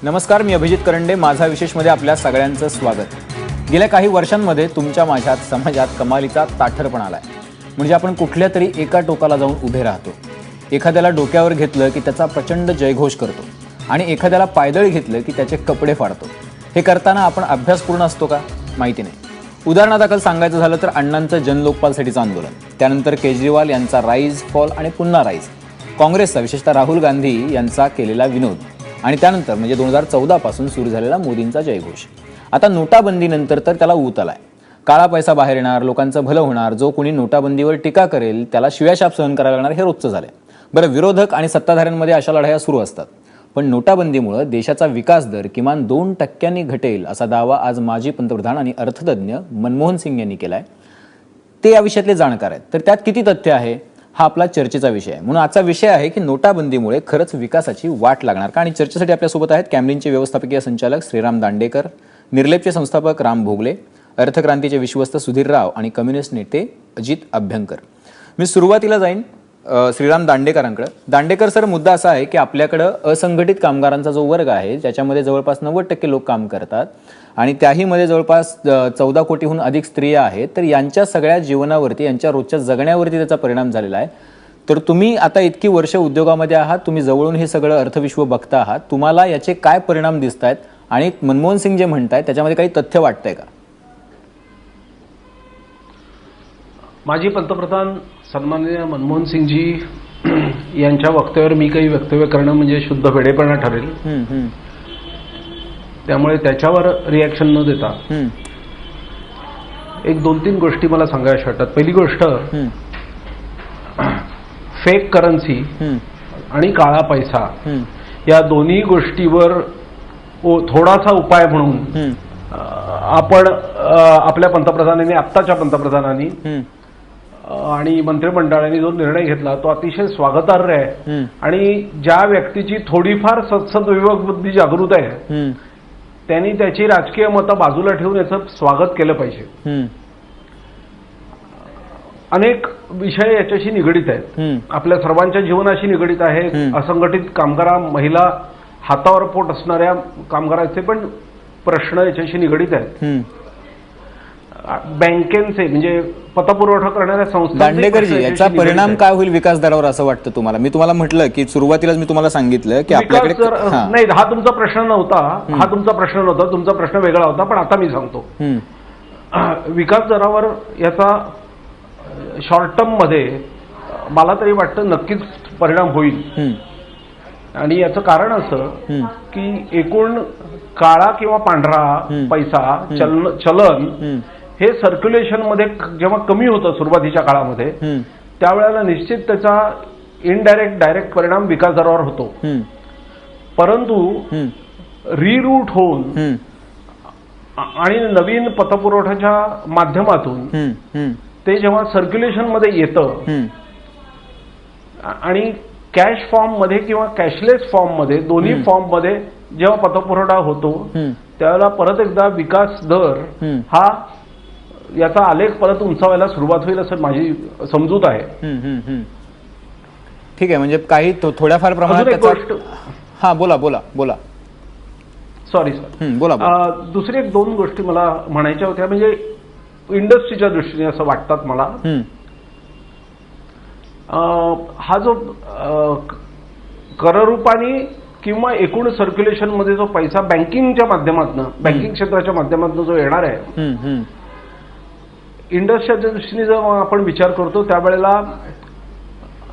नमस्कार, मी अभिजित करंडे. माझा विशेषमध्ये आपल्या सगळ्यांचं स्वागत. गेल्या काही वर्षांमध्ये तुमच्या माझ्यात समाजात कमालीचा ताठरपणा आलाय. म्हणजे आपण कुठल्या तरी एका टोकाला जाऊन उभे राहतो. एखाद्याला डोक्यावर घेतलं की त्याचा प्रचंड जयघोष करतो आणि एखाद्याला पायदळी घेतलं की त्याचे कपडे फाडतो. हे करताना आपण अभ्यासपूर्ण असतो का? माहिती नाही. उदाहरणादाखल सांगायचं झालं तर अण्णांचं जनलोकपालसाठीचं आंदोलन, त्यानंतर केजरीवाल यांचा राईज फॉल आणि पुन्हा राईज, काँग्रेसचा विशेषतः राहुल गांधी यांचा केलेला विनोद आणि त्यानंतर म्हणजे 2014 पासून सुरू झालेला मोदींचा जयघोष. आता नोटाबंदीनंतर तर त्याला ऊत आलाय. काळा पैसा बाहेर येणार, लोकांचं भलं होणार, जो कोणी नोटाबंदीवर टीका करेल त्याला शिव्याशाप सहन करायला लागणार, हे रोजचं झालंय. बरं, विरोधक आणि सत्ताधाऱ्यांमध्ये अशा लढाया सुरू असतात. पण नोटाबंदीमुळे देशाचा विकास दर किमान 2% घटेल असा दावा आज माजी पंतप्रधान आणि अर्थतज्ञ मनमोहन सिंग यांनी केलाय. ते या विषयातले जाणकार आहेत. तर त्यात किती तथ्य आहे हा आपला चर्चेचा विषय आहे. म्हणून आजचा विषय आहे की नोटाबंदीमुळे खरंच विकासाची वाट लागणार का? आणि चर्चेसाठी आपल्यासोबत आहेत कॅमलिनचे व्यवस्थापकीय संचालक श्रीराम दांडेकर, निर्लेपचे संस्थापक राम भोगले, अर्थक्रांतीचे विश्वस्त सुधीर राव आणि कम्युनिस्ट नेते अजित अभ्यंकर. मी सुरुवातीला जाईन श्रीराम दांडेकरांकडे. दांडेकर सर, मुद्दा असा आहे की आपल्याकडं असंघटित कामगारांचा जो वर्ग आहे ज्याच्यामध्ये जवळपास 90% लोक काम करतात आणि त्याही मध्ये जवळपास 14 कोटीहून अधिक स्त्रिया आहेत. तर यांच्या सगळ्या जीवनावरती, यांच्या रोजच्या जगण्यावरती त्याचा परिणाम झालेला आहे. तर तुम्ही आता इतकी वर्ष उद्योगामध्ये आहात, तुम्ही जवळून हे सगळं अर्थविश्व बघता आहात, तुम्हाला याचे काय परिणाम दिसत आहेत आणि मनमोहन सिंग जे म्हणतायत त्याच्यामध्ये काही तथ्य वाटतंय का? माजी पंतप्रधान सन्माननीय मनमोहन सिंगजी यांच्या वक्तव्यावर मी काही वक्तव्य करणं म्हणजे शुद्ध वेडेपणा ठरेल. त्यामुळे त्याच्यावर रिॲक्शन न देता एक 2-3 गोष्टी मला सांगायच्या वाटतात. पहिली गोष्ट, फेक करन्सी आणि काळा पैसा या दोन्ही गोष्टीवर थोडासा उपाय म्हणून आपण आपल्या पंतप्रधानांनी, आत्ताच्या पंतप्रधानांनी आणि मंत्रिमंडळाने जो निर्णय घेतला तो अतिशय स्वागतार्ह आहे. आणि ज्या व्यक्तीची थोडीफार सत्सद बुद्धी जागृत आहे त्यांनी त्याची राजकीय मतं बाजूला ठेवून याचं स्वागत केलं पाहिजे. अनेक विषय याच्याशी निगडीत आहेत, आपल्या सर्वांच्या जीवनाशी निगडीत आहेत. असंघटित कामगार, महिला, हातावर पोट असणाऱ्या कामगारांचे पण प्रश्न याच्याशी निगडीत आहेत. बँकेचे म्हणजे पतपुरवठा करणाऱ्या संस्था. दांडेकरजी, याचा परिणाम काय होईल विकास दरावर असं वाटतं तुम्हाला? मी तुम्हाला म्हटलं की सुरुवातीलाच मी तुम्हाला सांगितलं की आपल्याकडे नाही, हा तुमचा प्रश्न नव्हता, हा तुमचा प्रश्न नव्हता, तुमचा प्रश्न वेगळा होता. पण आता मी सांगतो, विकास दरावर याचा शॉर्ट टर्म मध्ये मला तरी वाटतं नक्कीच परिणाम होईल. आणि याचं कारण असं की एकूण काळा किंवा पांढरा पैसा, चलन हे सर्क्युलेशन मध्ये जेव्हा कमी होतं सुरुवातीच्या काळामध्ये, त्यावेळेला निश्चित त्याचा इनडायरेक्ट डायरेक्ट परिणाम विकास दरावर होतो. परंतु रिरूट होऊन आणि नवीन पतपुरवठ्याच्या माध्यमातून ते जेव्हा सर्क्युलेशन मध्ये येतं आणि कॅश फॉर्म मध्ये किंवा कॅशलेस फॉर्म मध्ये, दोन्ही फॉर्म मध्ये जेव्हा पतपुरवठा होतो त्यावेळेला परत एकदा विकास दर हा याचा आलेख परत उंचावायला सुरुवात होईल असं माझी समजूत आहे. ठीक आहे, म्हणजे काही थोड्याफार प्रमाणात. हा, बोला बोला बोला. सॉरी सर, बोला. दुसरी 1-2 गोष्टी मला म्हणायच्या होत्या. म्हणजे इंडस्ट्रीच्या दृष्टीने असं वाटतात मला, हा जो कररूपाने किंवा एकूण सर्क्युलेशन मध्ये जो पैसा बँकिंगच्या माध्यमातून, बँकिंग क्षेत्राच्या माध्यमातून जो येणार आहे, इंडस्ट्रीच्या दृष्टीने जेव्हा आपण विचार करतो त्यावेळेला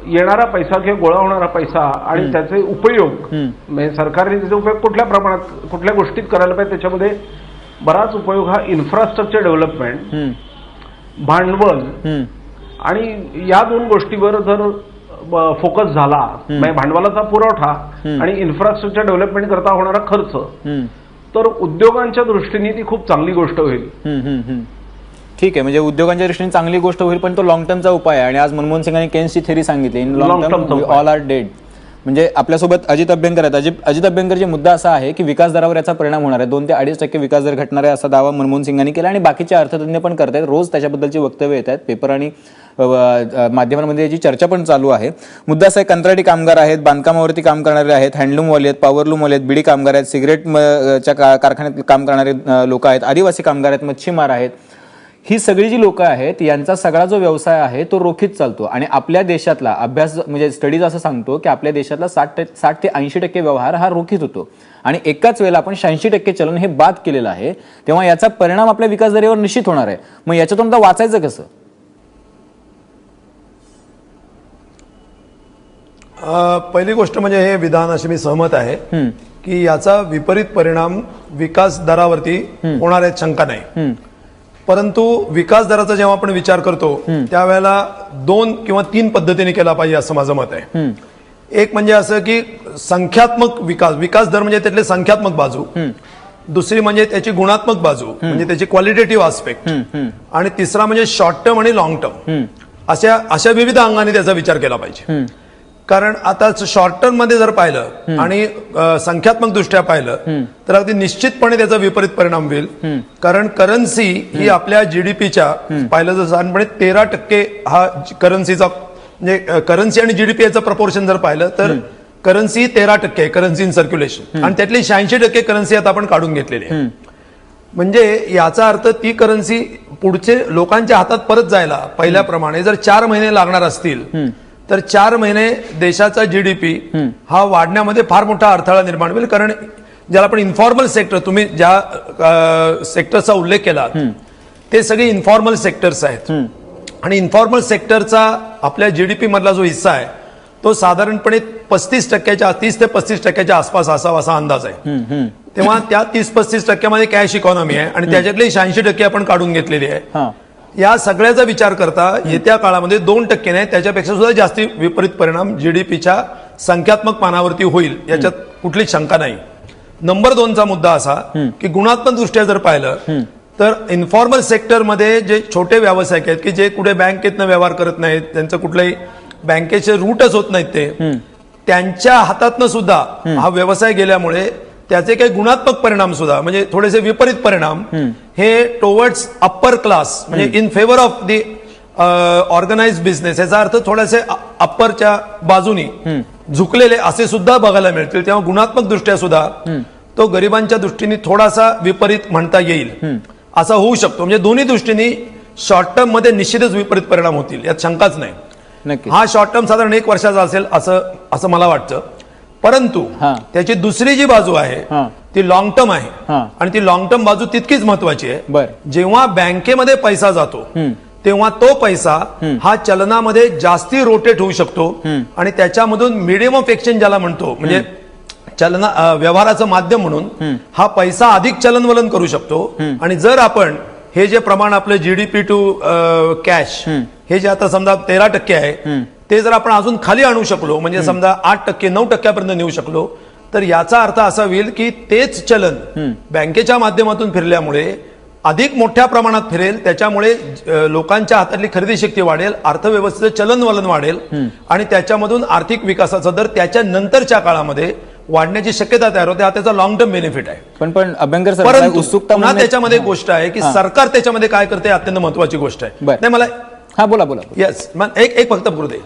येणारा पैसा किंवा गोळा होणारा पैसा आणि त्याचे उपयोग, म्हणजे सरकारने त्याचा उपयोग कुठल्या प्रमाणात, कुठल्या गोष्टीत करायला पाहिजे, त्याच्यामध्ये बराच उपयोग हा इन्फ्रास्ट्रक्चर डेव्हलपमेंट, भांडवल आणि या 2 गोष्टीवर जर फोकस झाला, म्हणजे भांडवलाचा पुरवठा आणि इन्फ्रास्ट्रक्चर डेव्हलपमेंट करता होणारा खर्च, तर उद्योगांच्या दृष्टीने ती खूप चांगली गोष्ट होईल. ठीक आहे, म्हणजे उद्योगांच्या दृष्टीने चांगली गोष्ट होईल, पण तो लॉंग टर्मचा उपाय आहे. आणि आज मनमोहन सिंगांनी केन्सची थेरी सांगितली, in long term all are dead. म्हणजे आपल्यासोबत अजित अभ्यंकर आहेत. अजित अभ्यंकरचे मुद्दा असा आहे की विकास दरावर याचा परिणाम होणार आहे. 2 ते 2.5% विकास दर घटणार आहे असा दावा मनमोहन सिंगांनी केला आणि बाकीचे अर्थतज्ञ पण करतायत. रोज त्याच्याबद्दलची वक्तव्य येत आहेत. पेपर आणि माध्यमांमध्ये याची चर्चा पण चालू आहे. मुद्दा असा आहे, कंत्राटी कामगार आहेत, बांधकामावरती काम करणारे आहेत, हँडलूमवाले आहेत, पॉवरलूमवाले आहेत, बिडी कामगार आहेत, सिगरेटच्या कारखान्यात काम करणारे लोक आहेत, आदिवासी कामगार आहेत, मच्छीमार आहेत. ही सगळी जी लोक आहेत यांचा सगळा जो व्यवसाय आहे तो रोखीत चालतो आणि आपल्या देशातला अभ्यास म्हणजे स्टडीज असं सांगतो की आपल्या देशातला 60 ते 80% व्यवहार हा रोखीत होतो आणि एकाच वेळेला आपण 86% चलन हे बाद केलेलं आहे. तेव्हा याचा परिणाम आपल्या विकास दरावर निश्चित होणार आहे. मग याच्यातून आता वाचायचं कसं? पहिली गोष्ट म्हणजे हे विधान अशी मी सहमत आहे की याचा विपरीत परिणाम विकास दरावरती होणार आहे, शंका नाही. परंतु विकास दराचा जेव्हा आपण विचार करतो त्यावेळेला 2 किंवा 3 पद्धतीने केला पाहिजे असं माझं मत आहे. एक म्हणजे असं की संख्यात्मक विकास दर म्हणजे त्यातले संख्यात्मक बाजू, दुसरी म्हणजे त्याची गुणात्मक बाजू म्हणजे त्याची क्वालिटेटिव्ह आस्पेक्ट, आणि तिसरा म्हणजे शॉर्ट टर्म आणि लॉंग टर्म. अशा विविध अंगाने त्याचा विचार केला पाहिजे. कारण आता शॉर्ट टर्म मध्ये जर पाहिलं आणि संख्यात्मक दृष्ट्या पाहिलं तर अगदी निश्चितपणे त्याचा विपरीत परिणाम होईल. कारण करन्सी ही आपल्या जीडीपीच्या पाहिलं जर साधारणपणे 13% हा करन्सीचा म्हणजे करन्सी आणि जीडीपी याचं प्रपोर्शन जर पाहिलं तर करन्सी 13% आहे, करन्सी इन सर्क्युलेशन, आणि त्यातली 86% करन्सी आता आपण काढून घेतलेली आहे. म्हणजे याचा अर्थ ती करन्सी पुढचे लोकांच्या हातात परत जायला पहिल्याप्रमाणे जर 4 महिने लागणार असतील तर 4 महिने देशाचा जीडीपी हा वाढण्यामध्ये फार मोठा अडथळा निर्माण होईल. कारण ज्याला आपण इन्फॉर्मल सेक्टर, तुम्ही ज्या सेक्टरचा उल्लेख केला ते सगळे इन्फॉर्मल सेक्टर्स आहेत आणि इन्फॉर्मल सेक्टरचा आपल्या जीडीपी मधला जो हिस्सा आहे तो साधारणपणे 30 ते 35% आसपास असावा असा अंदाज आहे. तेव्हा त्या 30-35% कॅश इकॉनॉमी आहे आणि त्याच्यातले 86% आपण काढून घेतलेली आहे. या सगळ्याचा विचार करता येत्या काळामध्ये 2% नाही त्याच्यापेक्षा सुद्धा जास्ती विपरीत परिणाम जीडीपीच्या संख्यात्मक मानावरती होईल, याच्यात कुठली शंका नाही. नंबर 2चा मुद्दा असा की गुणात्मक दृष्ट्या जर पाहिलं तर इन्फॉर्मल सेक्टरमध्ये जे छोटे व्यावसायिक आहेत की जे कुठे बँकेतनं व्यवहार करत नाहीत, त्यांचं कुठल्याही बँकेचे रूटच होत नाहीत, ते त्यांच्या हातातनं सुद्धा हा व्यवसाय गेल्यामुळे त्याचे काही गुणात्मक परिणाम सुद्धा म्हणजे थोडेसे विपरीत परिणाम हे टुवर्ड्स अप्पर क्लास म्हणजे in favour of the organise business, याचा अर्थ थोडेसे अप्परच्या बाजूनी झुकलेले असे सुद्धा बघायला मिळतील. तेव्हा गुणात्मक दृष्ट्या सुद्धा तो गरिबांच्या दृष्टीने थोडासा विपरीत म्हणता येईल, असा होऊ शकतो. म्हणजे दोन्ही दृष्टीने शॉर्ट टर्म मध्ये निश्चितच विपरीत परिणाम होतील, यात शंकाच नाही. हा शॉर्ट टर्म साधारण 1 वर्षाचा असेल असं मला वाटतं. परंतु त्याची दुसरी जी बाजू आहे ती लॉंग टर्म आहे आणि ती लॉंग टर्म बाजू तितकीच महत्वाची आहे. जेव्हा बँकेमध्ये पैसा जातो तेव्हा तो पैसा हा चलनामध्ये जास्ती रोटेट होऊ शकतो आणि त्याच्यामधून मीडियम ऑफ एक्सचेंज ज्याला म्हणतो म्हणजे व्यवहाराचं माध्यम म्हणून हा पैसा अधिक चलनवलन करू शकतो. आणि जर आपण हे जे प्रमाण आपलं जीडीपी टू कॅश हे जे आता समजा 13% आहे ते जर आपण अजून खाली आणू शकलो म्हणजे समजा 8%, 9% नेऊ शकलो तर याचा अर्थ असा होईल की तेच चलन बँकेच्या माध्यमातून फिरल्यामुळे अधिक मोठ्या प्रमाणात फिरेल, त्याच्यामुळे लोकांच्या हातातली खरेदी शक्ती वाढेल, अर्थव्यवस्थेचं चलनवलन वाढेल आणि त्याच्यामधून आर्थिक विकासाचा दर त्याच्या नंतरच्या काळामध्ये वाढण्याची शक्यता तयार होते. हा त्याचा लॉंग टर्म बेनिफिट आहे. पण अभ्यंकर सर, परंतु पुन्हा त्याच्यामध्ये गोष्ट आहे की सरकार त्याच्यामध्ये काय करते अत्यंत महत्वाची गोष्ट आहे. नाही मला बोला येस एक फक्त पुरू दे.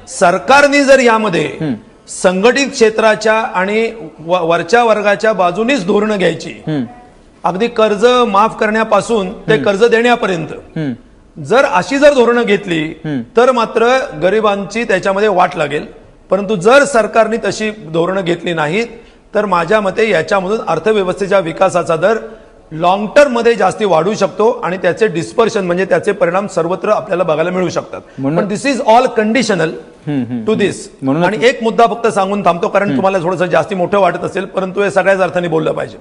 सरकारने जर यामध्ये संघटित क्षेत्राच्या आणि वरच्या वर्गाच्या बाजूनीच धोरणं घ्यायची, अगदी कर्ज माफ करण्यापासून ते कर्ज देण्यापर्यंत जर अशी धोरणं घेतली तर मात्र गरिबांची त्याच्यामध्ये वाट लागेल. परंतु जर सरकारने तशी धोरणं घेतली नाहीत तर माझ्या मते याच्यामधून अर्थव्यवस्थेच्या विकासाचा दर लॉंग टर्म मध्ये जास्ती वाढू शकतो आणि त्याचे डिस्पर्शन म्हणजे त्याचे परिणाम सर्वत्र आपल्याला बघायला मिळू शकतात. पण दिस इज ऑल कंडिशनल टू दिस. आणि एक मुद्दा फक्त सांगून थांबतो कारण तुम्हाला थोडंसं जास्ती मोठं वाटत असेल परंतु हे सगळ्याच अर्थाने बोललं पाहिजे.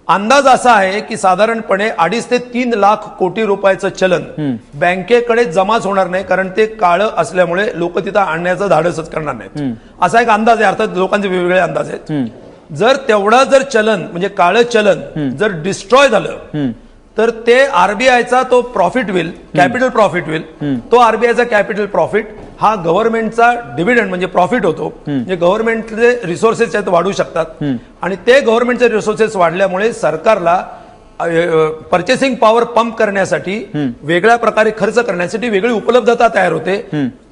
अंदाज असा आहे की साधारणपणे 2.5 ते 3 लाख कोटी रुपयाचं चलन बँकेकडे जमाच होणार नाही कारण ते काळं असल्यामुळे लोक तिथं आणण्याचं धाडसच करणार नाहीत, असा एक अंदाज आहे. अर्थात लोकांचे वेगवेगळे अंदाज आहेत. जर तेवढा जर चलन म्हणजे काळं चलन जर डिस्ट्रॉय झालं तर ते आरबीआयचा तो प्रॉफिट होईल, कॅपिटल प्रॉफिट होईल. तो आरबीआयचा कॅपिटल प्रॉफिट हा गव्हर्नमेंटचा डिव्हिडंड म्हणजे प्रॉफिट होतो. म्हणजे गव्हर्नमेंटचे रिसोर्सेस आहेत वाढू शकतात आणि ते गव्हर्नमेंटचे रिसोर्सेस वाढल्यामुळे सरकारला पर्चेसिंग पॉवर पंप करण्यासाठी वेगळ्या प्रकारे खर्च करण्यासाठी वेगळी उपलब्धता तयार होते.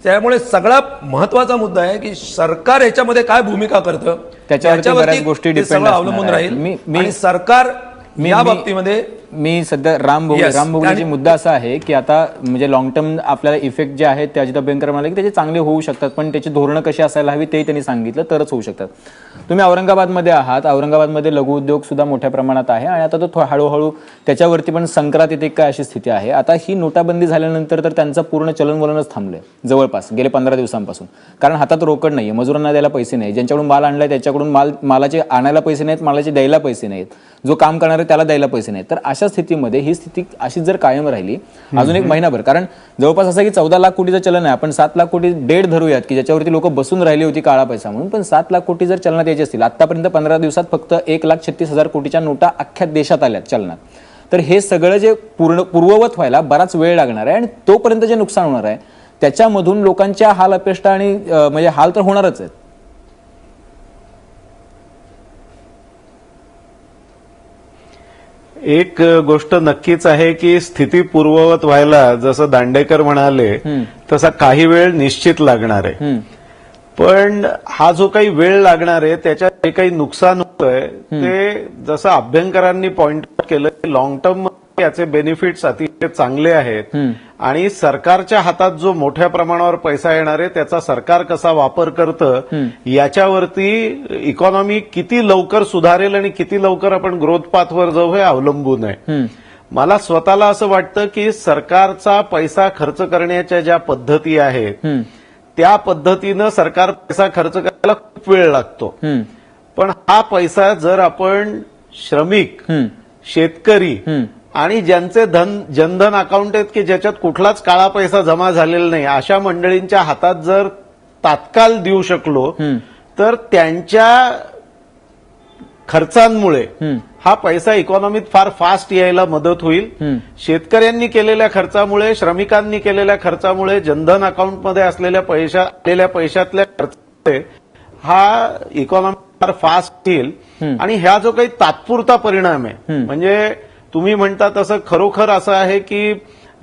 त्यामुळे सगळा महत्वाचा मुद्दा आहे की सरकार याच्यामध्ये काय भूमिका करतं त्याच्यावरती बऱ्याच गोष्टी ते डिपेंड सगळं अवलंबून राहील. आणि सरकार या बाबतीमध्ये मी सध्या राम भोगलेची मुद्दा असा आहे की आता म्हणजे लॉंग टर्म आपल्याला इफेक्ट जे आहेत ते अजित बेनकर म्हणाले की त्याचे चांगले होऊ शकतात, पण त्याची धोरणं कशी असायला हवी ते त्यांनी सांगितलं तरच होऊ शकतात. तुम्ही औरंगाबादमध्ये आहात, औरंगाबादमध्ये लघु उद्योग सुद्धा मोठ्या प्रमाणात आहे आणि आता तो हळूहळू त्याच्यावरती पण संक्रांत येते काय अशी स्थिती आहे. आता ही नोटाबंदी झाल्यानंतर तर त्यांचं पूर्ण चलनवलनच थांबलंय जवळपास गेले 15 दिवसांपासून, कारण हातात रोकड नाहीये, मजुरांना द्यायला पैसे नाही, ज्यांच्याकडून माल आणलाय त्याच्याकडून मालाचे आणायला पैसे नाहीत, मालाचे द्यायला पैसे नाहीत, जो काम करणार आहे त्याला द्यायला पैसे नाहीत. तर अशा स्थितीमध्ये ही स्थिती अशी जर कायम राहिली अजून एक महिनाभर, कारण जवळपास असं की 14 लाख कोटीचं चलन आहे, आपण 7 लाख कोटी डेड धरूयात की ज्याच्यावरती लोक बसून राहिली होती काळा पैसा म्हणून, पण 7 लाख कोटी जर चलनात यायचे असतील, आतापर्यंत 15 दिवसात फक्त 1,36,000 कोटीच्या नोटा अख्ख्या देशात आल्यात चलनात, तर हे सगळं जे पूर्ववत व्हायला बराच वेळ लागणार आहे आणि तोपर्यंत जे नुकसान होणार आहे त्याच्यामधून लोकांच्या हाल अपेष्टा आणि म्हणजे हाल तर होणारच आहेत. एक गोष्ट नक्कीच आहे की स्थिती पूर्ववत व्हायला जसं दांडेकर म्हणाले तसा काही वेळ निश्चित लागणार आहे. पण हा जो काही वेळ लागणार आहे त्याच्यात जे काही नुकसान होतंय ते जसं अभ्यंकरांनी पॉइंट आउट केलं, लॉंग टर्म याचे बेनिफिट्स अतिशय चांगले आहेत आणि सरकारच्या हातात जो मोठ्या प्रमाणावर पैसा येणार आहे त्याचा सरकार कसा वापर करतं याच्यावरती इकॉनॉमी किती लवकर सुधारेल आणि किती लवकर आपण ग्रोथ पाथवर जाऊ हे अवलंबून आहे. मला स्वतःला असं वाटतं की सरकारचा पैसा खर्च करण्याच्या ज्या पद्धती आहेत त्या पद्धतीनं सरकार पैसा खर्च करायला खूप वेळ लागतो, पण हा पैसा जर आपण श्रमिक, शेतकरी आणि ज्यांचे जनधन अकाउंट आहेत की ज्याच्यात कुठलाच काळा पैसा जमा झालेला नाही अशा मंडळींच्या हातात जर तात्काळ देऊ शकलो तर त्यांच्या खर्चांमुळे हा पैसा इकॉनॉमीत फार फास्ट यायला मदत होईल. शेतकऱ्यांनी केलेल्या खर्चामुळे, श्रमिकांनी केलेल्या खर्चामुळे, जनधन अकाउंटमध्ये असलेल्या पैशातल्या खर्चामुळे हा इकॉनॉमी फार फास्ट येईल आणि ह्या जो काही तात्पुरता परिणाम आहे म्हणजे तुम्ही म्हणता तसं खरोखर असं आहे की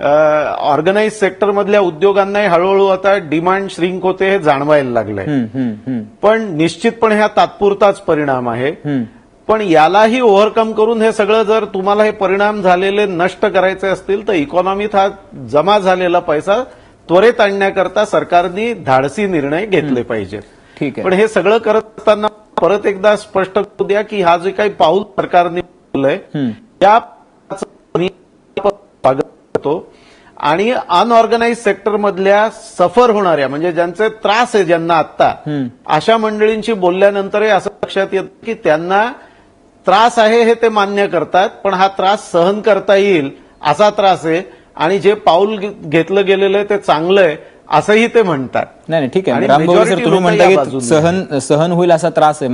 ऑर्गनाइज सेक्टरमधल्या उद्योगांनाही हळूहळू आता डिमांड श्रिंक होते हे जाणवायला लागलंय, पण निश्चितपणे हा तात्पुरताच परिणाम आहे. पण यालाही ओव्हरकम करून हे सगळं जर तुम्हाला हे परिणाम झालेले नष्ट करायचे असतील तर इकॉनॉमीत हा जमा झालेला पैसा त्वरित आणण्याकरता सरकारने धाडसी निर्णय घेतले पाहिजेत. ठीक आहे, पण हे सगळं करत असताना परत एकदा स्पष्ट करू द्या की हा जे काही पाऊल सरकारने उचललंय त्या करतो आणि अनऑर्गनाइज सेक्टर मधल्या सफर होणाऱ्या म्हणजे ज्यांचे त्रास आहे ज्यांना आत्ता अशा मंडळींशी बोलल्यानंतरही असं लक्षात येतं की त्यांना त्रास आहे हे ते मान्य करतात, पण हा त्रास सहन करता येईल असा त्रास आहे आणि जे पाऊल घेतलं गेलेलं आहे ते चांगलं आहे असंही ते म्हणतात. नाही ठीक आहे राम भोगले सर, तुम्ही म्हणता की सहन होईल असा त्रास आहे.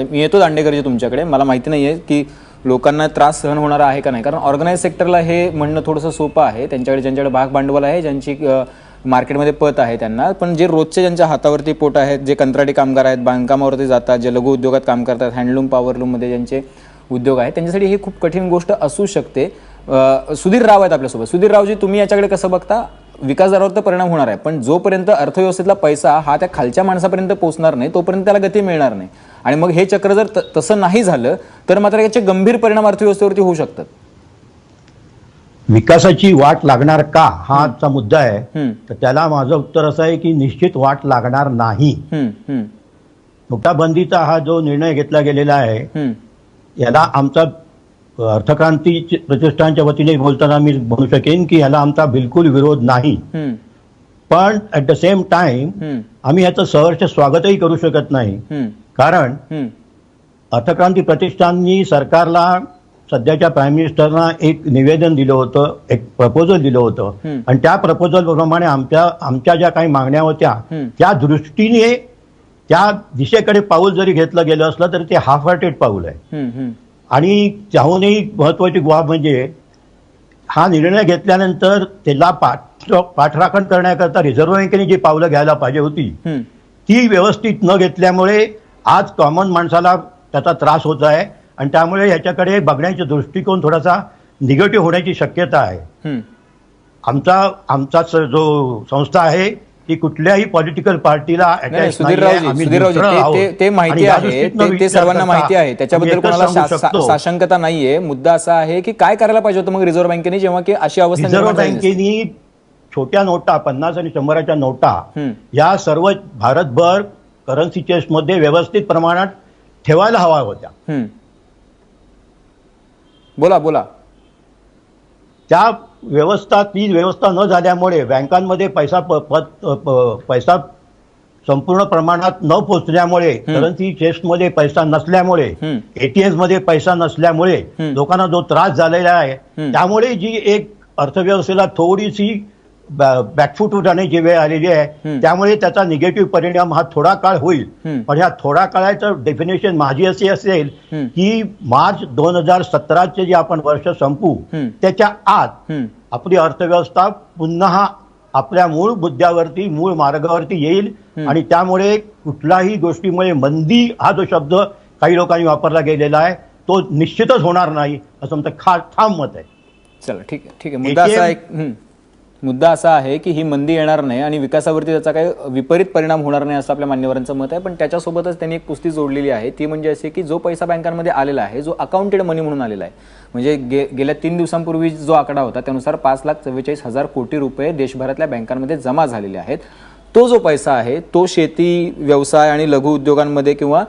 मी येतो दांडेकरजी तुमच्याकडे, मला माहिती नाहीये की लोकांना त्रास सहन होणारा आहे का नाही, कारण ऑर्गनाइज सेक्टरला हे म्हणणं थोडंसं सोपं आहे, ज्यांच्याकडे भाग भांडवल आहे, ज्यांची मार्केटमध्ये पत आहे त्यांना, पण जे रोजचे ज्यांच्या हातावरती पोट आहेत, जे कंत्राटी कामगार आहेत, बांधकामावरती जातात, जे लघु उद्योगात काम करतात, हँडलूम पॉवरलूममध्ये ज्यांचे उद्योग आहेत त्यांच्यासाठी ही खूप कठीण गोष्ट असू शकते. सुधीर राव आहेत आपल्यासोबत. सुधीर रावजी, तुम्ही याच्याकडे कसं बघता? विकास दरावर तर परिणाम होणार आहे, पण जोपर्यंत अर्थव्यवस्थेतला पैसा हा त्या खालच्या माणसापर्यंत पोहोचणार नाही तोपर्यंत त्याला गती मिळणार नाही आणि मग हे चक्र जर तसं नाही झालं तर मात्र याचे गंभीर परिणाम अर्थव्यवस्थेवरती होऊ शकतात. विकासाची वाट लागणार का हा आजचा मुद्दा आहे, तर त्याला माझं उत्तर असं आहे की निश्चित वाट लागणार नाही. नोटाबंदीचा हा जो निर्णय घेतला गेलेला आहे याला आमचा अर्थक्रांती प्रतिष्ठानच्या वतीने बोलताना मी म्हणू शकेन की याला आमचा बिलकुल विरोध नाही, पण ऍट द सेम टाइम आम्ही याचं सहर्ष स्वागतही करू शकत नाही, कारण अर्थक्रांती प्रतिष्ठाननी सरकारला सध्याच्या प्राईम मिनिस्टरना एक निवेदन दिलं होतं, एक प्रपोजल दिलं होतं आणि त्या प्रपोजल प्रमाणे आमच्या ज्या काही मागण्या होत्या त्या दृष्टीने त्या दिशेकडे पाऊल जरी घेतलं गेलं असलं तरी ते हाफ हार्टेड पाऊल आहे. आणि त्याहूनही महत्वाची बाब म्हणजे हा निर्णय घेतल्यानंतर त्याला पाठराखण करण्याकरता रिझर्व्ह बँकेने जी पावलं घ्यायला पाहिजे होती ती व्यवस्थित न घेतल्यामुळे आज कॉमन माणसाला त्याचा त्रास होत आहे आणि त्यामुळे याच्याकडे बघण्याचा दृष्टिकोन थोडासा निगेटिव्ह होण्याची शक्यता आहे. आमचा जो संस्था आहे ती कुठल्याही पॉलिटिकल पार्टीला अटॅच सुधीररावजी ते माहिती आहे, ते सर्वांना माहिती आहे, त्याच्याबद्दल कोणाला साशंकता नाहीये. मुद्दा असा आहे की काय करायला पाहिजे होतं मग रिझर्व्ह बँकेने जेव्हा की अशी अवस्था रिझर्व्ह बँकेने छोट्या नोटा 50 आणि 100च्या नोटा या सर्व भारतभर करन्सी चेस्टमध्ये व्यवस्थित प्रमाणात ठेवायला हव्या होत्या. बोला. त्या ती व्यवस्था न झाल्यामुळे बँकांमध्ये पैसा संपूर्ण प्रमाणात न पोहोचल्यामुळे करन्सी चेस्टमध्ये पैसा नसल्यामुळे एटीएम मध्ये पैसा नसल्यामुळे लोकांना जो त्रास झालेला आहे त्यामुळे जी एक अर्थव्यवस्थेला थोडीशी बॅकफूट होण्याची वेळ आलेली आहे. त्यामुळे त्याचा निगेटिव्ह परिणाम हा थोडा काळ होईल. पण ह्या थोडा काळाचं डेफिनेशन माझी अशी असेल की मार्च 2017चे जे आपण वर्ष संपू त्याच्या आत आपली अर्थव्यवस्था पुन्हा आपल्या मूळ मुद्द्यावरती मूळ मार्गावरती येईल आणि त्यामुळे कुठल्याही गोष्टीमुळे मंदी हा जो शब्द काही लोकांनी वापरला गेलेला आहे तो निश्चितच होणार नाही असं आमचं ठाम मत आहे. चला ठीक आहे. मुद्दा असा आहे की ही मंदी येणार नाही आणि विकासावरती त्याचा काही विपरीत परिणाम होणार नाही असं आपल्या मान्यवरांचं मत आहे. पण त्याच्यासोबतच त्यांनी एक पुस्ती जोडलेली आहे ती म्हणजे असे की जो पैसा बँकांमध्ये आलेला आहे जो अकाउंटेड मनी म्हणून आलेला आहे म्हणजे गेल्या 3 दिवसांपूर्वी जो आकडा होता त्यानुसार 5,44,000 कोटी रुपये देशभरातल्या बँकांमध्ये जमा झालेले आहेत. तो जो पैसा आहे तो शेती व्यवसाय आणि लघु उद्योगांमध्ये किंवा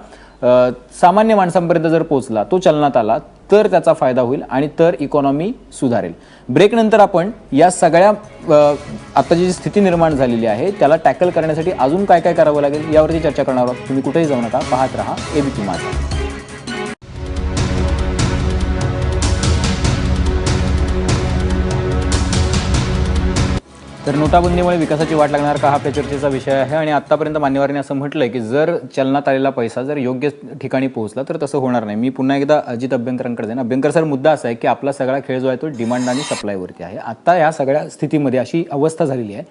सामान्य माणसांपर्यंत जर पोहोचला तो चलनात आला तर त्याचा फायदा होईल आणि तर इकॉनॉमी सुधारेल. ब्रेक नंतर आपण या सगळ्या आता जी स्थिती निर्माण झालेली आहे त्याला टॅकल करण्यासाठी अजून काय काय करावं लागेल यावरती चर्चा करणार आहोत. तुम्ही कुठेही जाऊ नका, पाहत रहा एबीपी माझा. तर नोटाबंदीमुळे विकासाची वाट लागणार का हा आपल्या चर्चेचा विषय आहे आणि आतापर्यंत मान्यवरांनी असं म्हटलंय की जर चलनात आलेला पैसा जर योग्य ठिकाणी पोहोचला तर तसं होणार नाही. मी पुन्हा एकदा अजित अभ्यंकरांकडे जाईन. अभ्यंकर सर, मुद्दा असा आहे की आपला सगळा खेळ जो आहे तो डिमांड आणि सप्लायवरती आहे. आता या सगळ्या स्थितीमध्ये अशी अवस्था झालेली आहे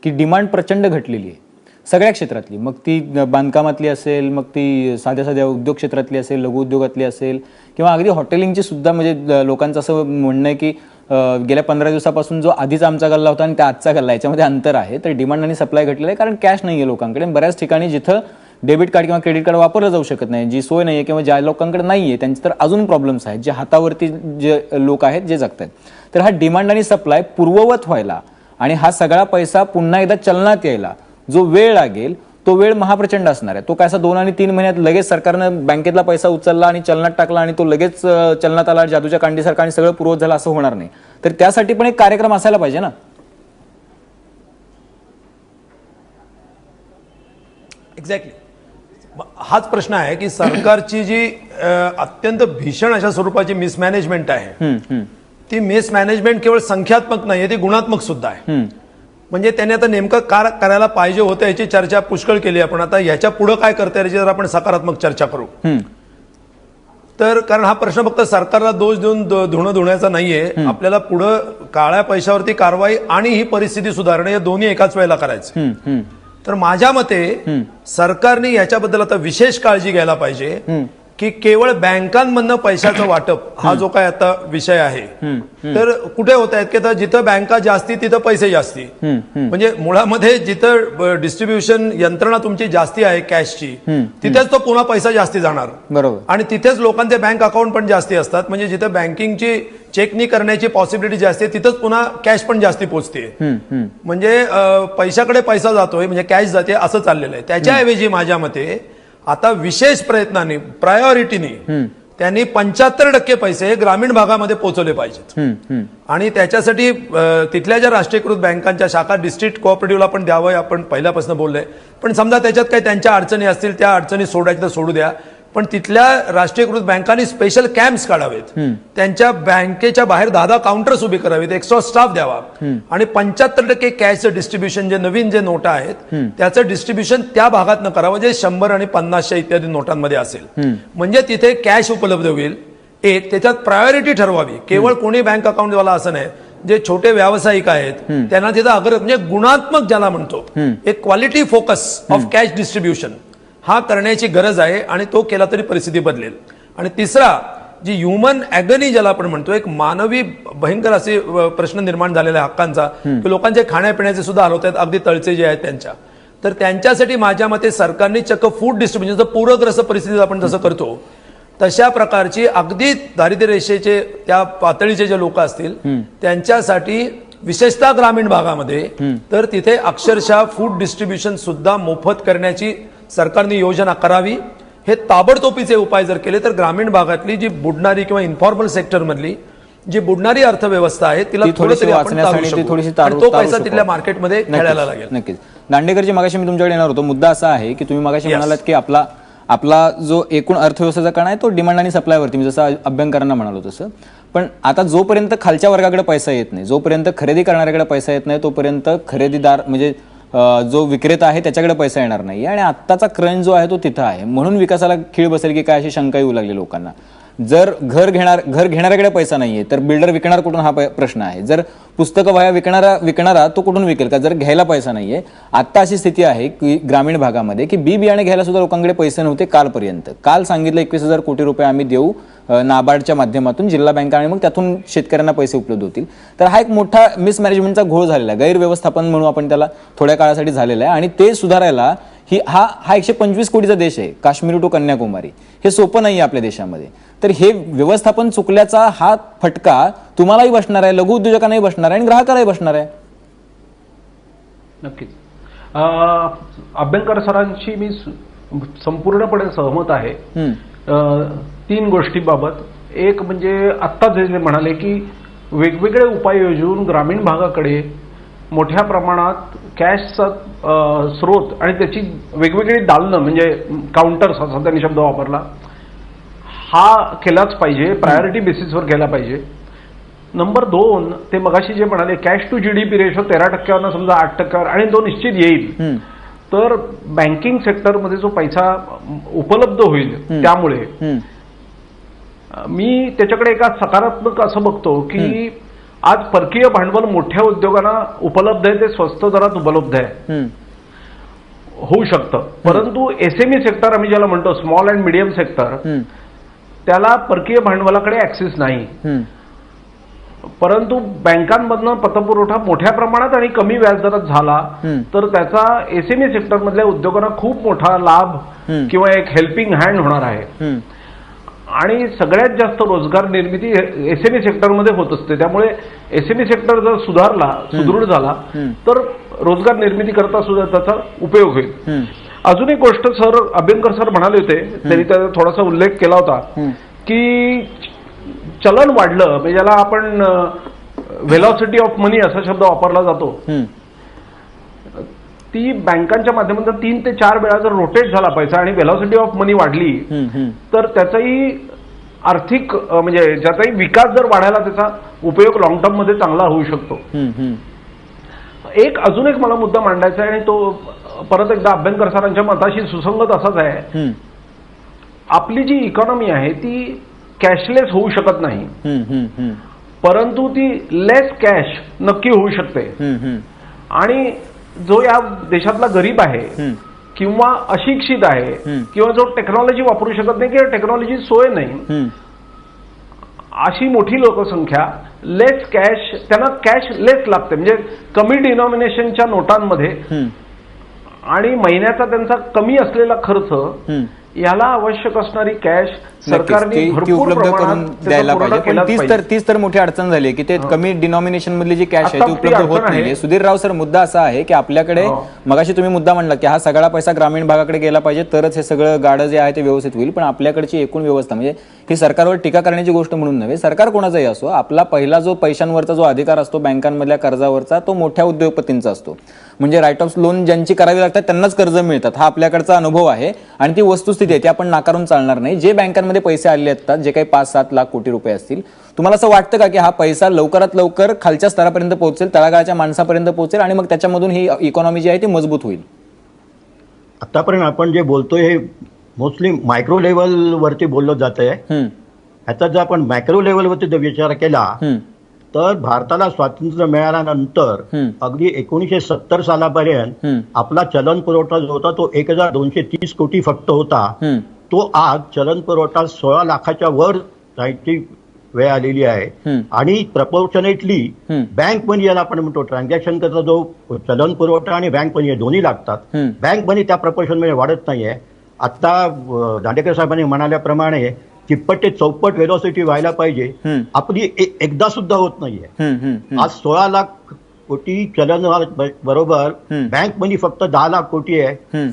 की डिमांड प्रचंड घटलेली आहे सगळ्या क्षेत्रातली, मग ती बांधकामातली असेल, मग ती साध्या उद्योग क्षेत्रातली असेल, लघु उद्योगातली असेल किंवा अगदी हॉटेलिंगची सुद्धा. म्हणजे लोकांचं असं म्हणणं आहे की गेल्या 15 दिवसापासून जो आधीचा आमचा गल्ला होता आणि त्या आजचा गल्ला याच्यामध्ये अंतर आहे. तर डिमांड आणि सप्लाय घटलेलं आहे कारण कॅश नाही आहे लोकांकडे. बऱ्याच ठिकाणी जिथं डेबिट कार्ड किंवा क्रेडिट कार्ड वापरलं जाऊ शकत नाही, जी सोय नाही आहे किंवा ज्या लोकांकडे नाही आहे त्यांचे तर अजून प्रॉब्लेम्स आहेत, जे हातावरती जे लोक आहेत जे जगत आहेत. तर हा डिमांड आणि सप्लाय पूर्ववत व्हायला आणि हा सगळा पैसा पुन्हा एकदा चलनात यायला जो वेळ लागेल तो वेळ महाप्रचंड असणार आहे. तो काय असा 2 आणि 3 महिन्यात लगेच सरकारनं बँकेतला पैसा उचलला आणि चलनात टाकला आणि तो लगेच चलनात आला जादूच्या कांडीसारखा आणि सगळं पूर्वत झालं असं होणार नाही. तर त्यासाठी पण एक कार्यक्रम असायला पाहिजे ना. एक्झॅक्टली हाच प्रश्न आहे की सरकारची जी अत्यंत भीषण अशा स्वरूपाची मिसमॅनेजमेंट आहे ती मिसमॅनेजमेंट केवळ संख्यात्मक नाही ती गुणात्मक सुद्धा आहे. म्हणजे त्यांनी आता नेमकं काय करायला पाहिजे होतं याची चर्चा पुष्कळ केली आपण. आता याच्या पुढे काय करता याची जर आपण सकारात्मक चर्चा करू तर, कारण हा प्रश्न फक्त सरकारला दोष देऊन धुण्याचा नाहीये. आपल्याला पुढे काळ्या पैशावरती कारवाई आणि ही परिस्थिती सुधारणे हे दोन्ही एकाच वेळेला करायचं. तर माझ्या मते सरकारने याच्याबद्दल आता विशेष काळजी घ्यायला पाहिजे की केवळ बँकांमधनं पैशाचं वाटप हा जो काय आता विषय आहे तर कुठे होत आहेत की जिथं बँका जास्ती तिथं पैसे जास्ती. म्हणजे मुळामध्ये जिथं डिस्ट्रीब्युशन यंत्रणा तुमची जास्ती आहे कॅशची तिथेच तो पुन्हा पैसा जास्ती जाणार. बरोबर. आणि तिथेच लोकांचे बँक अकाउंट पण जास्ती असतात. म्हणजे जिथं बँकिंगची चेकनी करण्याची पॉसिबिलिटी जास्ती आहे तिथंच पुन्हा कॅश पण जास्ती पोहोचते. म्हणजे पैशाकडे पैसा जातोय म्हणजे कॅश जाते असं चाललेलं आहे. त्याच्याऐवजी माझ्या मते आता विशेष प्रयत्नाने प्रायोरिटीने त्यांनी 75% पैसे ग्रामीण भागामध्ये पोहोचवले पाहिजेत. आणि त्याच्यासाठी तिथल्या ज्या राष्ट्रीयकृत बँकांच्या शाखा डिस्ट्रिक्ट कोऑपरेटिव्हला पण द्यावं आपण पहिल्यापासून बोललोय. पण समजा त्याच्यात काही त्यांच्या अडचणी असतील त्या अडचणी सोडायच्या तर सोडू द्या. पण तिथल्या राष्ट्रीयकृत बँकांनी स्पेशल कॅम्प्स काढावेत. त्यांच्या बँकेच्या बाहेर 10 काउंटर्स उभी करावेत, एक्स्ट्रा स्टाफ द्यावा आणि 75% कॅशचं डिस्ट्रीब्युशन जे नवीन जे नोटा आहेत त्याचं डिस्ट्रीब्युशन त्या भागात न करावं जे 100 आणि 50 इत्यादी नोटांमध्ये असेल. म्हणजे तिथे कॅश उपलब्ध होईल. एक त्याच्यात प्रायोरिटी ठरवावी. केवळ कोणी बँक अकाउंटवाला असं नाही. जे छोटे व्यावसायिक आहेत त्यांना तिथं म्हणजे गुणात्मक ज्याला म्हणतो एक quality focus of cash distribution हा करण्याची गरज आहे आणि तो केला तरी परिस्थिती बदलेल. आणि तिसरा जी ह्युमन ॲगनी ज्याला आपण म्हणतो एक मानवी भयंकर असे प्रश्न निर्माण झालेला आहे हक्कांचा की लोकांचे खाण्यापिण्याचे सुद्धा हाल होत आहेत अगदी तळचे जे आहेत त्यांच्या. तर त्यांच्यासाठी माझ्या मते सरकारने चक्क फूड डिस्ट्रीब्युशनचं पूरग्रस्त परिस्थितीत आपण जसं करतो तशा प्रकारची अगदी दारिद्र्य रेषेचे त्या पातळीचे जे लोक असतील त्यांच्यासाठी विशेषतः ग्रामीण भागामध्ये तर तिथे अक्षरशः फूड डिस्ट्रीब्युशन सुद्धा मोफत करण्याची सरकारने योजना करावी. हे ताबडतोबीचे उपाय जर केले तर ग्रामीण भागातली जी बुडणारी किंवा इन्फॉर्मल सेक्टर मधली जी बुडणारी अर्थव्यवस्था आहे तिला थोडं तरी आपण तारू शकू. आणि तो पैसा तिथल्या मार्केटमध्ये खेळायला लागेल. नक्कीच. दांडेकरजी, मगाशी मी तुमच्याकडे येणार होतो. मुद्दा असा आहे की तुम्ही मगाशी म्हणालात की आपला जो एकूण अर्थव्यवस्थेचा कणा आहे तो डिमांड आणि सप्लायवरती, मी जसं अभ्यंकरांना म्हणालो तसं. पण आता जोपर्यंत खालच्या वर्गाकडे पैसा येत नाही, जोपर्यंत खरेदी करणाऱ्याकडे पैसा येत नाही तोपर्यंत खरेदीदार म्हणजे जो विक्रेता आहे त्याच्याकडे पैसा येणार नाही. आणि आत्ताचा क्रंच जो आहे तो तिथं आहे, म्हणून विकासाला खीळ बसेल की काय अशी शंका येऊ लागली लोकांना. जर घर घेणाऱ्याकडे पैसा नाहीये तर बिल्डर विकणार कुठून हा प्रश्न आहे. जर पुस्तकं वह्या विकणारा तो कुठून विकेल का जर घ्यायला पैसा नाहीये. आता अशी स्थिती आहे की ग्रामीण भागामध्ये की बी बियाणे घ्यायला सुद्धा लोकांकडे पैसे नव्हते कालपर्यंत. काल सांगितलं 21,000 कोटी रुपये आम्ही देऊ नाबार्डच्या माध्यमातून जिल्हा बँका आणि मग त्यातून शेतकऱ्यांना पैसे उपलब्ध होतील. तर हा एक मोठा मिसमॅनेजमेंटचा घोळ झालेला आहे, गैरव्यवस्थापन म्हणून आपण त्याला थोड्या काळासाठी झालेला आहे. आणि ते सुधारायला हा 125 कोटीचा देश आहे, काश्मीर टू कन्याकुमारी, हे सोपं नाही आहे आपल्या देशामध्ये. तर हे व्यवस्थापन चुकल्याचा हा फटका तुम्हालाही बसणार आहे, लघु उद्योजकांनाही बसणार आहे आणि ग्राहकालाही बसणार आहे. नक्कीच. अभ्यंकर सरांशी मी संपूर्णपणे सहमत आहे 3 गोष्टीबाबत. एक म्हणजे आत्ता जे म्हणाले की वेगवेगळे उपाय योजून ग्रामीण भागाकडे मोठ्या प्रमाणात कॅशचा स्रोत आणि त्याची वेगवेगळी दालनं म्हणजे काउंटर्स असा त्यांनी शब्द वापरला, हा केलाच पाहिजे, प्रायोरिटी बेसिसवर केला पाहिजे. नंबर 2, ते मगाशी जे म्हणाले कॅश टू जीडीपी रेशो 13% समजा 8% आणि तो निश्चित येईल तर बँकिंग सेक्टरमध्ये जो पैसा उपलब्ध होईल त्यामुळे मी त्याच्याकडे एका सकारात्मक असं बघतो की आज परकीय भांडवल मोठ्या उद्योगांना उपलब्ध आहे, ते स्वस्त दरात उपलब्ध आहे, होऊ शकतं. परंतु एसएमई सेक्टर आम्ही ज्याला म्हणतो स्मॉल अँड मिडियम सेक्टर त्याला परकीय भांडवलाकडे ऍक्सेस नाही. परंतु बँकांमधनं पतपुरवठा मोठ्या प्रमाणात आणि कमी व्याजदरात झाला तर त्याचा एसएमई सेक्टर मधल्या उद्योगांना खूप मोठा लाभ किंवा एक हेल्पिंग हँड होणार आहे. आणि सगळ्यात जास्त रोजगार निर्मिती एसएमई सेक्टरमध्ये होत असते. त्यामुळे एसएमई सेक्टर जर सुदृढ झाला तर रोजगार निर्मिती करता सुद्धा त्याचा उपयोग होईल. अजून एक गोष्ट अभ्यंकर सर म्हणाले होते, त्यांनी त्याचा थोडासा उल्लेख केला होता की चलन वाढलं म्हणजे ज्याला आपण व्हेलॉसिटी ऑफ मनी असा शब्द वापरला जातो, ती बँकांच्या माध्यमातून 3 ते 4 वेळा जर रोटेट झाला पैसा आणि व्हेलॉसिटी ऑफ मनी वाढली तर त्याचाही आर्थिक म्हणजे ज्याचाही विकास जर वाढायला त्याचा उपयोग लॉंग टर्म मध्ये चांगला होऊ शकतो. अजून एक मला मुद्दा मांडायचा आहे आणि तो परत एकदा अभ्यंकर सरांच्या मताशी सुसंगत असाच आहे. आपली जी इकॉनॉमी आहे ती कॅशलेस होऊ शकत नाही, परंतु ती लेस कॅश नक्की होऊ शकते. आणि जो या देशातला गरीब आहे किंवा अशिक्षित आहे किंवा जो टेक्नॉलॉजी वापरू शकत नाही किंवा टेक्नॉलॉजी सोय नाही, अशी मोठी लोकसंख्या लेस कॅश, त्यांना कॅश लेस लागते म्हणजे कमी डिनॉमिनेशनच्या नोटांमध्ये आणि महिन्याचा त्यांचा कमी असलेला खर्च याला आवश्यक असणारी कॅश सरकारने उपलब्ध करून द्यायला पाहिजे. तीच तर मोठी अडचण झाली की ते कमी डिनॉमिनेशन मधली जी कॅश आहे ती उपलब्ध होत नाहीये. सुधीरराव सर, मुद्दा असा आहे की आपल्याकडे मगाशी तुम्ही मुद्दा म्हणला की हा सगळा पैसा ग्रामीण भागाकडे गेला पाहिजे तरच हे सगळं गाडं जे आहे ते व्यवस्थित होईल. पण आपल्याकडची एकूण व्यवस्था म्हणजे ही सरकारवर टीका करण्याची गोष्ट म्हणून नव्हे, सरकार कोणाचाही असो, आपला पहिला जो पैशांवरचा जो अधिकार असतो बँकांमधल्या कर्जावरचा तो मोठ्या उद्योगपतींचा असतो. म्हणजे राईट ऑफ लोन ज्यांची करावी लागतात त्यांनाच कर्ज मिळतात, हा आपल्याकडचा अनुभव आहे. आणि ती वस्तुस्थिती आहे ती आपण नाकारून चालणार नाही. जे बँकांमध्ये पैसे आले असतात जे काही 5-7 लाख कोटी रुपये असतील, तुम्हाला असं वाटतं का की हा पैसा लवकरात लवकर खालच्या स्तरापर्यंत पोहोचेल, तळागाळाच्या माणसापर्यंत पोहोचेल आणि मग त्याच्यामधून ही इकॉनॉमी जी आहे ती मजबूत होईल? आतापर्यंत आपण जे बोलतोय हे मोस्टली मायक्रो लेवल वरती बोललं जात आहे. ह्याचा जर आपण मॅक्रो लेवलवरती जर विचार केला तर भारताला स्वातंत्र्य मिळाल्यानंतर अगदी 1970 सालापर्यंत आपला चलन पुरवठा जो होता तो 1230 कोटी फक्त होता. तो आज चलन पुरवठा 16 लाखाच्या वर जायची वेळ आलेली आहे. आणि प्रपोर्शनेटली बँक मनी याला आपण म्हणतो, ट्रान्झॅक्शन करता जो चलन पुरवठा आणि बँक मनी दोन्ही लागतात, बँक मनी त्या प्रपोर्शन मध्ये वाढत नाहीये. आता दांडेकर साहेबांनी म्हणाल्याप्रमाणे तिप्पट ते चौपट वेलॉसिटी व्हायला पाहिजे, आपली एकदा सुद्धा होत नाहीये. आज 16 लाख कोटी चलन बरोबर बँक मनी फक्त 10 लाख कोटी आहे.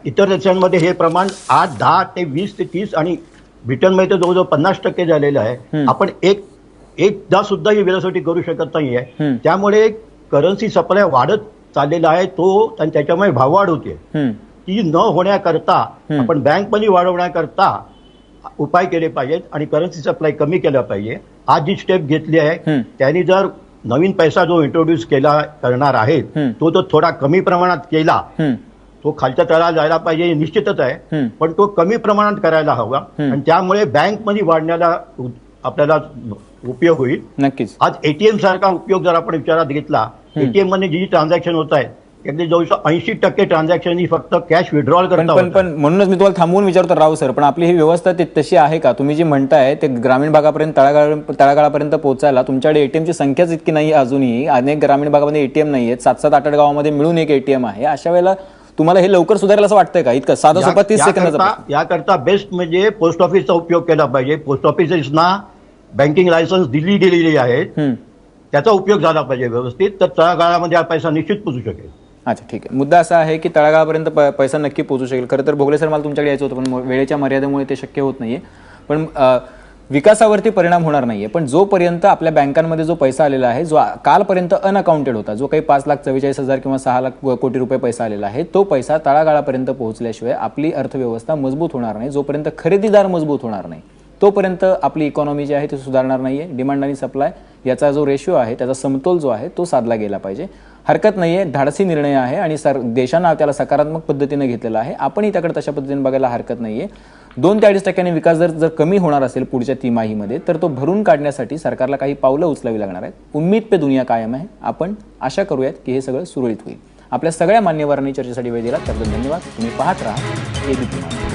इतर देशांमध्ये हे प्रमाण 8, 10 ते 20 ते 30 आणि ब्रिटनमध्ये तर जवळजवळ 50% झालेलं आहे. आपण एकदा सुद्धा ही वेलॉसिटी करू शकत नाहीये. त्यामुळे करन्सी सप्लाय वाढत चाललेला आहे तो, आणि त्याच्यामुळे भाववाढ होते. ती न होण्याकरता आपण बँक मनी वाढवण्याकरता उपाय केले पाहिजेत आणि करन्सी सप्लाय कमी केला पाहिजे. आज जी स्टेप घेतली आहे त्यांनी जर नवीन पैसा जो इंट्रोड्यूस करणार आहेत तो जर थोडा कमी प्रमाणात केला, तो खालच्या तळाला जायला पाहिजे निश्चितच आहे, पण तो कमी प्रमाणात करायला हवा आणि त्यामुळे बँक मनी वाढण्याला आपल्याला उपयोग होईल. नक्कीच. आज एटीएम सारखा उपयोग जर आपण विचारात घेतला, एटीएम मध्ये जी ट्रान्झॅक्शन होत आहेत त्यातली जवळजवळ 80% ट्रान्झॅक्शन ही फक्त कॅश विड्रॉल करता होतात. पण म्हणूनच मी तुम्हाला थांबवून विचारतो राव सर, पण आपली ही व्यवस्था तशी आहे का? तुम्ही जी म्हणताय ते ग्रामीण भागापर्यंत तळागाळापर्यंत पोहोचायला तुमच्याकडे एटीएमची संख्याच इतकी नाही. अजूनही अनेक ग्रामीण भागामध्ये एटीएम नाही आहेत. 7-7, 8-8 गावामध्ये मिळून एक एटीएम आहे. अशा वेळेला तुम्हाला हे लवकर सुधारेल असं वाटतंय का? इतकं साधं सोपा 30 सेकंदाचा. याकरता बेस्ट म्हणजे पोस्ट ऑफिसचा उपयोग केला पाहिजे. पोस्ट ऑफिसेसना बँकिंग लायसन्स दिली गेलेली आहेत, त्याचा उपयोग झाला पाहिजे व्यवस्थित, तर तळागाळामध्ये हा पैसा निश्चित पोहोचू शकेल. अच्छा, ठीक आहे. मुद्दा असा आहे की तळागाळापर्यंत पैसा नक्की पोहोचू शकेल. खरं तर भोगले सर, मला तुमच्याकडे यायचं होतं पण वेळेच्या मर्यादेमुळे ते शक्य होत नाहीये. पण विकासावरती परिणाम होणार नाहीये. पण जोपर्यंत आपल्या बँकांमध्ये जो पैसा आलेला आहे, जो कालपर्यंत अनअकाउंटेड होता, जो काही 5,44,000 किंवा 6 लाख कोटी रुपये पैसा आलेला आहे, तो पैसा तळागाळापर्यंत पोहोचल्याशिवाय आपली अर्थव्यवस्था मजबूत होणार नाही. जोपर्यंत खरेदीदार मजबूत होणार नाही तोपर्यंत आपली इकॉनॉमी जी आहे ती सुधारणार नाहीये. डिमांड आणि सप्लाय याचा जो रेशिओ आहे, त्याचा समतोल जो आहे तो साधला गेला पाहिजे. हरकत नाहीये, धाडसी निर्णय आहे आणि देशानं त्याला सकारात्मक पद्धतीने घेतलेला आहे. आपणही त्याकडे तशा पद्धतीने बघायला हरकत नाहीये. 2 ते 2.5% विकास जर कमी होणार असेल पुढच्या तिमाहीमध्ये, तर तो भरून काढण्यासाठी सरकारला काही पावलं उचलावी लागणार आहेत. उम्मीद पे दुनिया कायम आहे. आपण आशा करूयात की हे सगळं सुरळीत होईल. आपल्या सगळ्या मान्यवरांनी चर्चेसाठी वेळ दिला त्याबद्दल धन्यवाद. तुम्ही पाहत राहा एबीपी.